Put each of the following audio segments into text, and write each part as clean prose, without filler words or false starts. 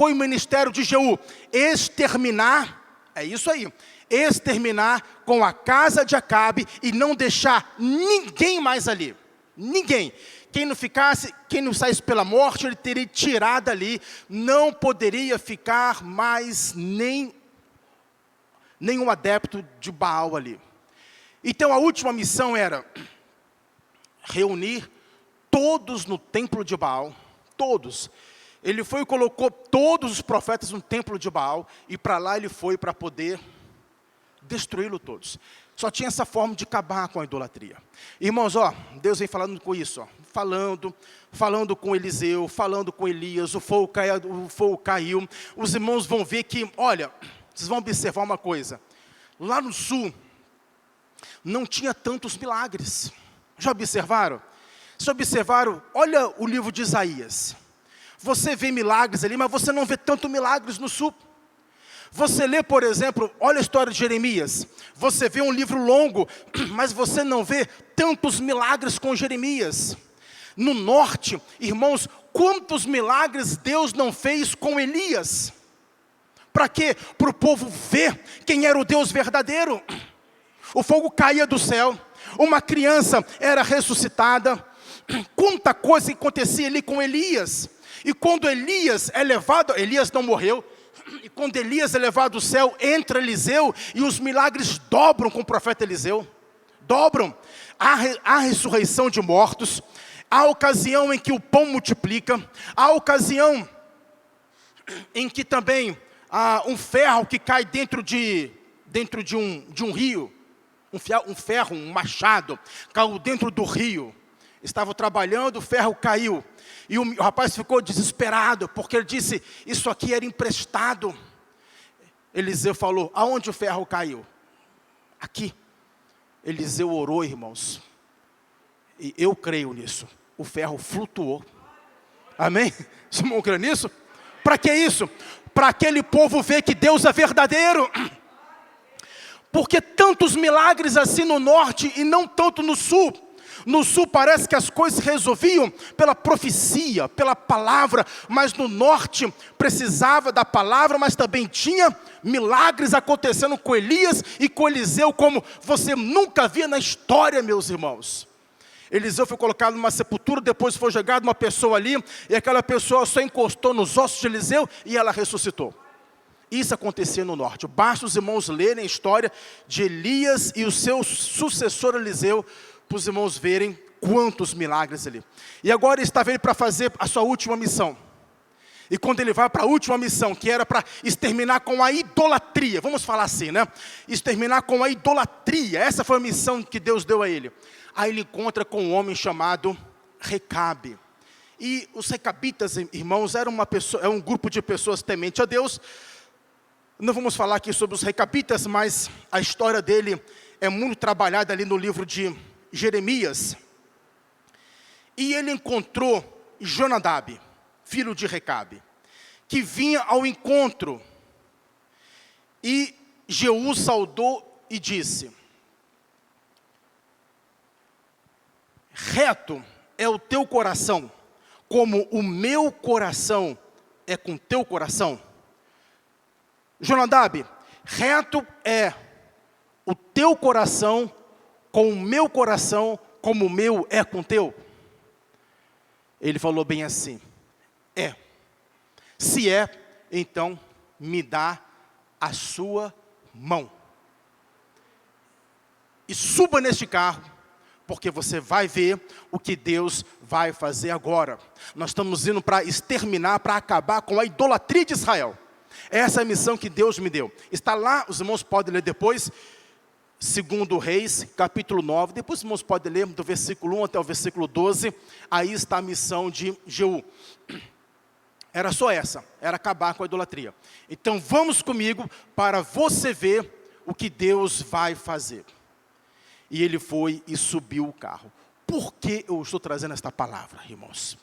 foi o ministério de Jeú? Exterminar, é isso aí, exterminar com a casa de Acabe e não deixar ninguém mais ali. Ninguém. Quem não saísse pela morte, ele teria tirado ali. Não poderia ficar mais nenhum adepto de Baal ali. Então a última missão era reunir todos no templo de Baal, todos. Ele foi e colocou todos os profetas no templo de Baal, e para lá ele foi para poder destruí-lo todos. Só tinha essa forma de acabar com a idolatria. Irmãos, Deus vem falando com isso, falando com Eliseu, falando com Elias, o fogo caiu. Os irmãos vão ver que, olha, vocês vão observar uma coisa. Lá no sul, não tinha tantos milagres. Já observaram? Se observaram, olha o livro de Isaías. Você vê milagres ali, mas você não vê tanto milagres no sul. Você lê, por exemplo, olha a história de Jeremias. Você vê um livro longo, mas você não vê tantos milagres com Jeremias. No norte, irmãos, quantos milagres Deus não fez com Elias? Para quê? Para o povo ver quem era o Deus verdadeiro. O fogo caía do céu, uma criança era ressuscitada. Quanta coisa acontecia ali com Elias. E quando Elias é levado, Elias não morreu, e quando Elias é levado ao céu, entra Eliseu, e os milagres dobram com o profeta Eliseu. Dobram. Há ressurreição de mortos, há ocasião em que o pão multiplica, há ocasião em que também há um ferro que cai dentro de um rio, um ferro, um machado, caiu dentro do rio. Estava trabalhando, o ferro caiu. E o rapaz ficou desesperado, porque ele disse, isso aqui era emprestado. Eliseu falou, aonde o ferro caiu? Aqui. Eliseu orou, irmãos. E eu creio nisso. O ferro flutuou. Amém? Você não crê nisso? Para que isso? Para aquele povo ver que Deus é verdadeiro. Porque tantos milagres assim no norte e não tanto no sul. No sul parece que as coisas se resolviam pela profecia, pela palavra, mas no norte precisava da palavra, mas também tinha milagres acontecendo com Elias e com Eliseu, como você nunca via na história, meus irmãos. Eliseu foi colocado numa sepultura, depois foi jogado uma pessoa ali, e aquela pessoa só encostou nos ossos de Eliseu e ela ressuscitou. Isso acontecia no norte. Basta os irmãos lerem a história de Elias e o seu sucessor Eliseu, para os irmãos verem quantos milagres ali. E agora ele estava indo para fazer a sua última missão. E quando ele vai para a última missão, que era para exterminar com a idolatria, vamos falar assim, né? Exterminar com a idolatria, essa foi a missão que Deus deu a ele. Aí ele encontra com um homem chamado Recabe. E os recabitas, irmãos, era um grupo de pessoas temente a Deus. Não vamos falar aqui sobre os recabitas, mas a história dele é muito trabalhada ali no livro de Jeremias. E ele encontrou Jonadab, filho de Recabe, que vinha ao encontro. E Jeú saudou e disse, reto é o teu coração, como o meu coração é com teu coração. Jonadab, reto é o teu coração com o meu coração, como o meu é com o teu. Ele falou bem assim, é. Se é, então me dá a sua mão. E suba neste carro, porque você vai ver o que Deus vai fazer agora. Nós estamos indo para exterminar, para acabar com a idolatria de Israel. Essa é a missão que Deus me deu. Está lá, os irmãos podem ler depois, 2 Reis, capítulo 9. Depois os irmãos podem ler do versículo 1 até o versículo 12. Aí está a missão de Jeú. Era só essa, era acabar com a idolatria. Então vamos comigo para você ver o que Deus vai fazer. E ele foi e subiu o carro. Por que eu estou trazendo esta palavra, irmãos?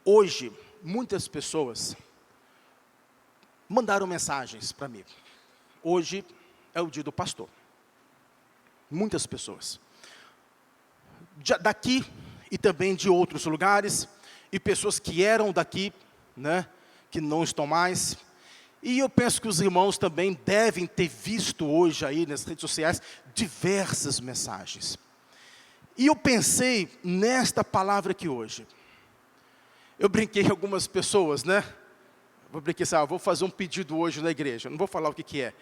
Hoje, muitas pessoas mandaram mensagens para mim. Hoje é o dia do pastor. Muitas pessoas. Daqui e também de outros lugares. E pessoas que eram daqui, né? que não estão mais. E eu penso que os irmãos também devem ter visto hoje aí nas redes sociais diversas mensagens. E eu pensei nesta palavra aqui hoje. Eu brinquei com algumas pessoas, né? Eu brinquei assim, vou fazer um pedido hoje na igreja. Não vou falar o que é.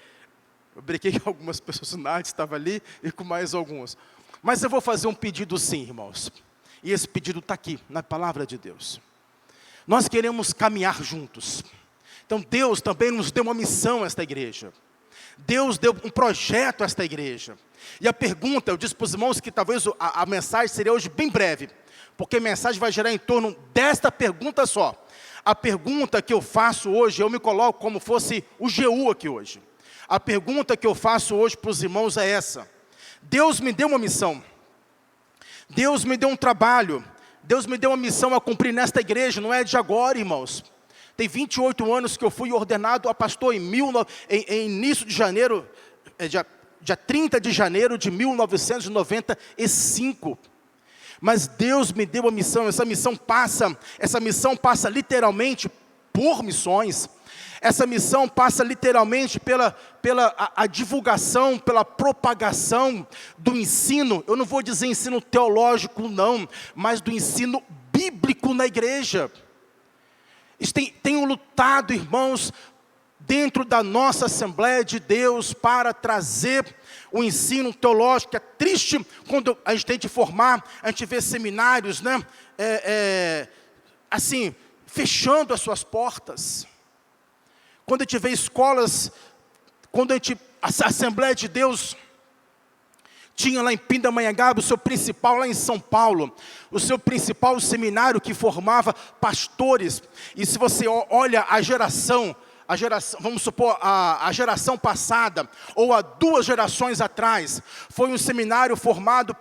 Eu brinquei com algumas pessoas, o Nath estava ali e com mais alguns. Mas eu vou fazer um pedido sim, irmãos. E esse pedido está aqui, na palavra de Deus. Nós queremos caminhar juntos. Então Deus também nos deu uma missão a esta igreja. Deus deu um projeto a esta igreja. E a pergunta, eu disse para os irmãos que talvez a mensagem seria hoje bem breve. Porque a mensagem vai girar em torno desta pergunta só. A pergunta que eu faço hoje, eu me coloco como fosse o GU aqui hoje. A pergunta que eu faço hoje para os irmãos é essa. Deus me deu uma missão. Deus me deu um trabalho. Deus me deu uma missão a cumprir nesta igreja. Não é de agora, irmãos. Tem 28 anos que eu fui ordenado a pastor em início de janeiro, dia 30 de janeiro de 1995. Mas Deus me deu uma missão. Essa missão passa literalmente por missões. Essa missão passa literalmente pela divulgação, pela propagação do ensino. Eu não vou dizer ensino teológico não, mas do ensino bíblico na igreja. Tenho lutado, irmãos, dentro da nossa Assembleia de Deus para trazer o ensino teológico. É triste quando a gente tem de formar, a gente vê seminários, né? Assim, fechando as suas portas. Quando a gente vê escolas, a Assembleia de Deus tinha lá em Pindamonhangaba o seu principal, lá em São Paulo, o seu principal seminário que formava pastores. E se você olha a geração, vamos supor, a geração passada, ou há 2 gerações atrás, foi um seminário formado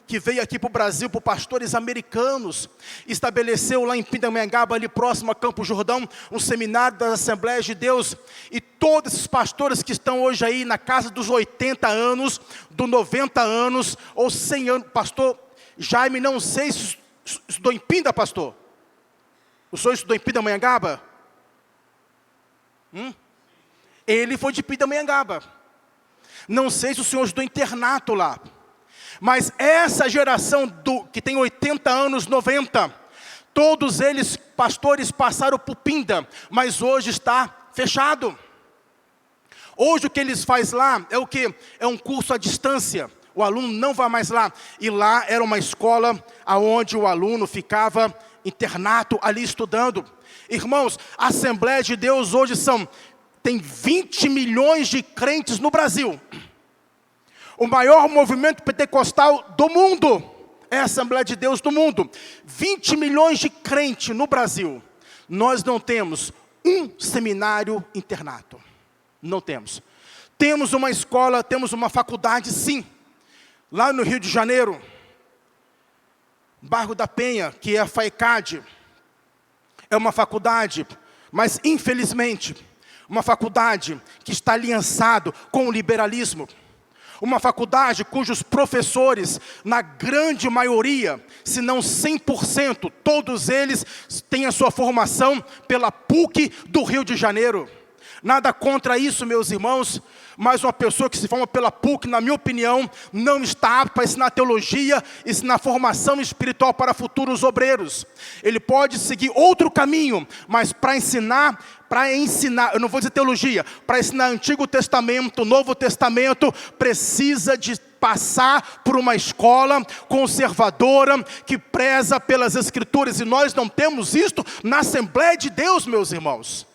que veio aqui para o Brasil, por pastores americanos, estabeleceu lá em Pindamonhangaba, ali próximo a Campo Jordão, um seminário das Assembleias de Deus, e todos esses pastores que estão hoje aí na casa dos 80 anos, dos 90 anos, ou 100 anos, pastor Jaime, não sei se estudou em Pinda, pastor? O senhor estudou em Pindamonhangaba? Ele foi de Pindamonhangaba. Não sei se o senhor estudou internato lá. Mas essa geração que tem 80 anos, 90, todos eles, pastores, passaram por Pinda, mas hoje está fechado. Hoje o que eles fazem lá é o quê? É um curso à distância. O aluno não vai mais lá. E lá era uma escola onde o aluno ficava internato ali estudando. Irmãos, a Assembleia de Deus hoje tem 20 milhões de crentes no Brasil. O maior movimento pentecostal do mundo é a Assembleia de Deus do mundo. 20 milhões de crentes no Brasil. Nós não temos um seminário internato. Não temos. Temos uma escola, temos uma faculdade, sim. Lá no Rio de Janeiro, Bairro da Penha, que é a FAECAD. É uma faculdade, mas infelizmente, uma faculdade que está aliançado com o liberalismo. Uma faculdade cujos professores, na grande maioria, se não 100%, todos eles têm a sua formação pela PUC do Rio de Janeiro. Nada contra isso, meus irmãos, mas uma pessoa que se forma pela PUC, na minha opinião, não está apta para ensinar teologia, ensinar formação espiritual para futuros obreiros. Ele pode seguir outro caminho, mas para ensinar, eu não vou dizer teologia, para ensinar Antigo Testamento, Novo Testamento, precisa de passar por uma escola conservadora, que preza pelas Escrituras, e nós não temos isto na Assembleia de Deus, meus irmãos.